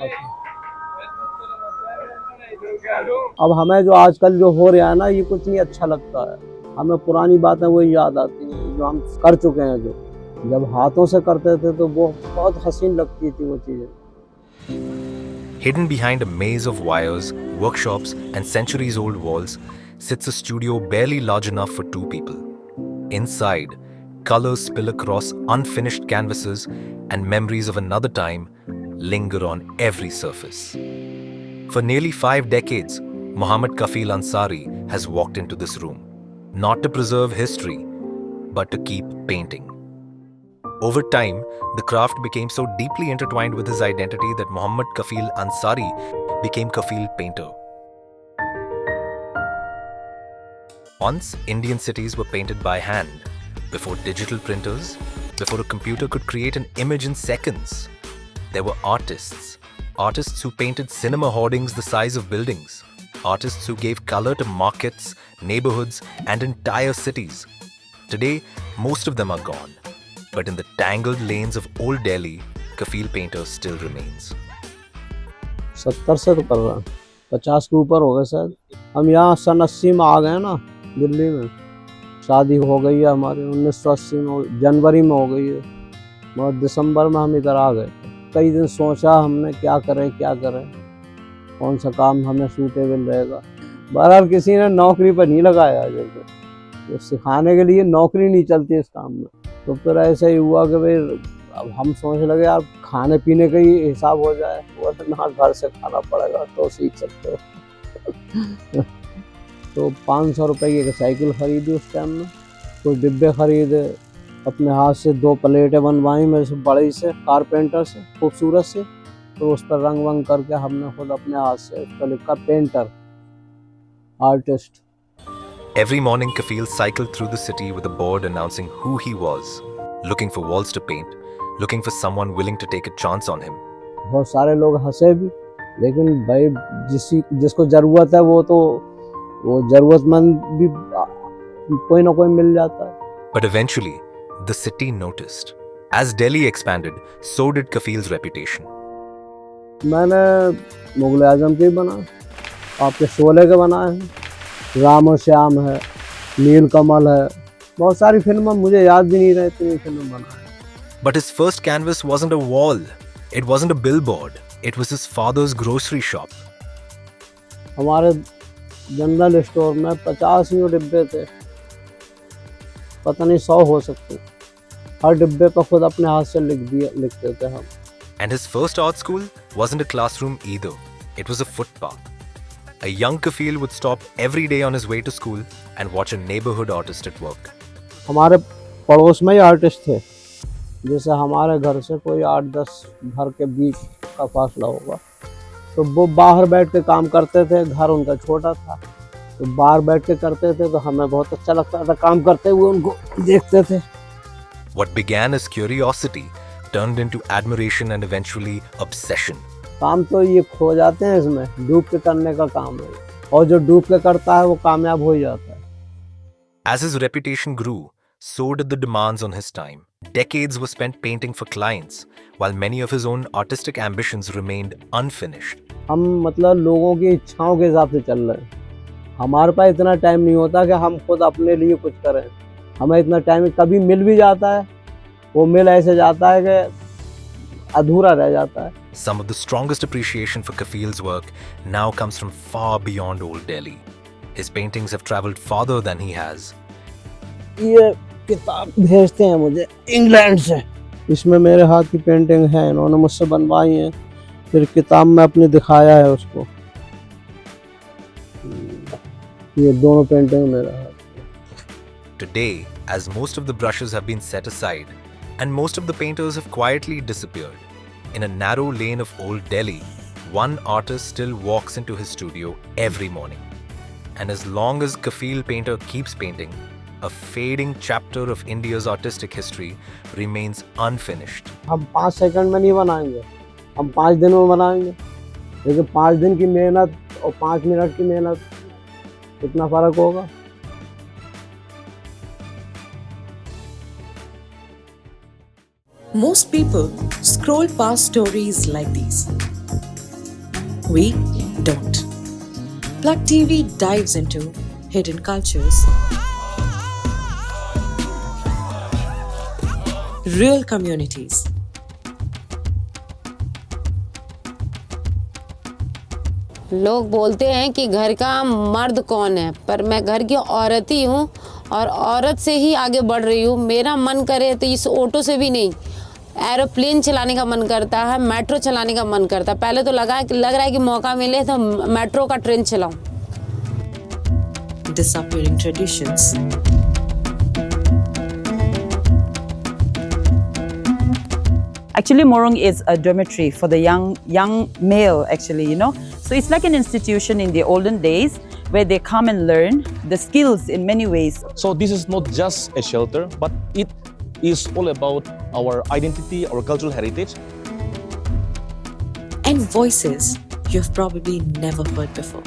अच्छा। अब हमें जो आजकल जो हो रहा है ना, ये कुछ नहीं अच्छा लगता है। हमें पुरानी बातें वही याद आती हैं जो हम कर चुके हैं। जो जब हाथों से करते थे तो वो बहुत हसीन लगती थी वो चीजें। Hidden behind a maze of wires, workshops, and centuries old walls sits a studio barely large enough for two people. Inside, colors spill across unfinished canvases, and memories of another time linger on every surface. For nearly 5 decades, Muhammad Kafil Ansari has walked into this room, not to preserve history, but to keep painting. Over time, the craft became so deeply intertwined with his identity that Muhammad Kafil Ansari became Kafil Painter. Once, Indian cities were painted by hand, before digital printers, before a computer could create an image in seconds. There were artists who painted cinema hoardings the size of buildings, artists who gave color to markets, neighborhoods, and entire cities. Today, most of them are gone, but in the tangled lanes of old Delhi, Kafil Painter still remains. 70 से तो कर रहा है, 50 के ऊपर हो गए शायद। हम यहाँ सन 80 में आ गए ना, दिल्ली में। शादी हो गई है हमारी 1980 में, जनवरी में हो गई है, मगर दिसंबर में हम इधर आ गए। कई दिन सोचा हमने क्या करें, कौन सा काम हमें सूटेबल रहेगा। बहरहाल किसी ने नौकरी पर नहीं लगाया, जैसे तो सिखाने के लिए नौकरी नहीं चलती इस काम में। तो फिर ऐसा ही हुआ कि भाई अब हम सोचने लगे यार खाने पीने का ही हिसाब हो जाए, वरना घर से खाना पड़ेगा तो सीख सकते हो। तो 500 रुपए की एक साइकिल खरीदी उस टाइम में, कुछ डिब्बे खरीदे, अपने हाथ से 2 प्लेटें बनवाई मेरे से बड़ी से कारपेंटर से, खूबसूरत से। तो उस पर रंग वंग करके हमने खुद अपने हाथ से उस पर लिखा painter, artist. Every morning, Kafil cycled through the city with a board announcing who he was, looking for walls to paint, looking for someone willing to take a chance on him. बहुत सारे लोग हंसे भी, लेकिन भाई जिसको जरूरत है वो जरूरतमंद भी कोई ना कोई मिल जाता है। But eventually, the city noticed. As Delhi expanded, so did Kafil's reputation. मैंने मुगल आजम के बना, आपके शोले के बनाए हैं, राम और श्याम है, नील कमल है, बहुत सारी फिल्में मुझे याद भी नहीं रहे इतनी फिल्म बनाए। But his first canvas wasn't a wall. It wasn't a billboard. It was his father's grocery shop. हमारे जनरल स्टोर में 50 यूं डिब्बे थे, पता नहीं 100 हो सकते। हर डिब्बे पर खुद अपने हाथ से लिखते थे हम। And his first art school wasn't a classroom either. It was a footpath. A young Kafil would stop every day on his way to school and watch a neighborhood artist at work. हमारे पड़ोस में ही artist थे, जैसे हमारे घर से कोई 8-10 घर के बीच का फासला होगा। तो वो बाहर बैठ के काम करते थे, घर उनका छोटा था, तो बाहर बैठ के करते थे, तो हमें बहुत अच्छा लगता था काम करते हुए उनको देखते थे। What began as curiosity turned into admiration and eventually obsession. काम तो ये खो जाते हैं इसमें, डूब के करने का काम है, और जो डूब के करता है वो कामयाब हो जाता है। As his reputation grew, so did the demands on his time. Decades were spent painting for clients, while many of his own artistic ambitions remained unfinished. हम मतलब लोगों की इच्छाओं के हिसाब से चल रहे हैं। हमारे पास इतना टाइम नहीं होता कि हम खुद अपने लिए कुछ करें। हमें इतना टाइम कभी मिल भी जाता है, वो मिल ऐसे जाता है कि अधूरा रह जाता है। Some of the strongest appreciation for Kafil's work now comes from far beyond old Delhi. His paintings have traveled farther than he has. ये किताब भेजते हैं मुझे इंग्लैंड से, इसमें मेरे हाथ की पेंटिंग है, इन्होंने मुझसे बनवाई है, फिर किताब में अपने दिखाया है उसको। ये दोनों पेंटिंग मेरा है। Today, as most of the brushes have been set aside and most of the painters have quietly disappeared, in a narrow lane of old Delhi, one artist still walks into his studio every morning. And as long as Kafil Painter keeps painting, a fading chapter of India's artistic history remains unfinished. हम 5 second में नहीं बनाएंगे, हम 5 दिन में बनाएंगे, लेकिन 5 दिन की मेहनत और 5 मिनट की मेहनत, कितना फर्क होगा। Most people scroll past stories like these. We don't. Plug TV dives into hidden cultures, real communities, लोग बोलते हैं कि घर का मर्द कौन है, पर मैं घर की औरत ही हूँ और औरत से ही आगे बढ़ रही हूँ। मेरा मन करे तो इस ऑटो से भी नहीं, एरोप्लेन चलाने का मन करता है, मेट्रो चलाने का मन करता है। पहले तो लग रहा है कि मौका मिले तो मेट्रो का train चलाऊं। disappearing traditions, Actually, Morung is a dormitory for the young male, actually, you know. So it's like an institution in the olden days where they come and learn the skills in many ways. So this is not just a shelter, but it is all about our identity, our cultural heritage. and voices you've probably never heard before.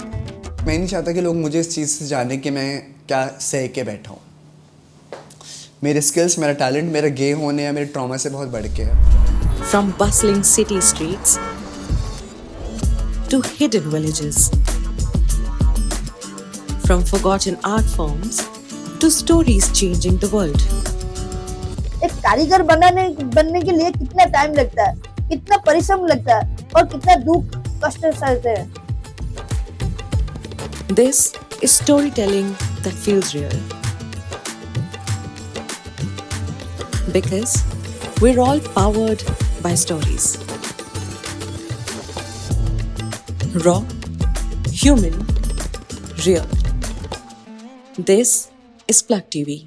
मैं नहीं चाहता कि लोग मुझे इस चीज़ से जाने कि मैं क्या सह के बैठा हूँ। मेरे स्किल्स, मेरा टैलेंट, मेरा गे होने या मेरे ट्रॉमा से बहुत बढ़ के है। From bustling city streets to hidden villages, from forgotten art forms to stories changing the world. एक कारीगर बनने के लिए कितना टाइम लगता है, कितना परिश्रम लगता है और कितना दुख कष्ट सहते हैं। This is storytelling that feels real. Because we're all powered by stories. Raw, human, real. This is Plug TV.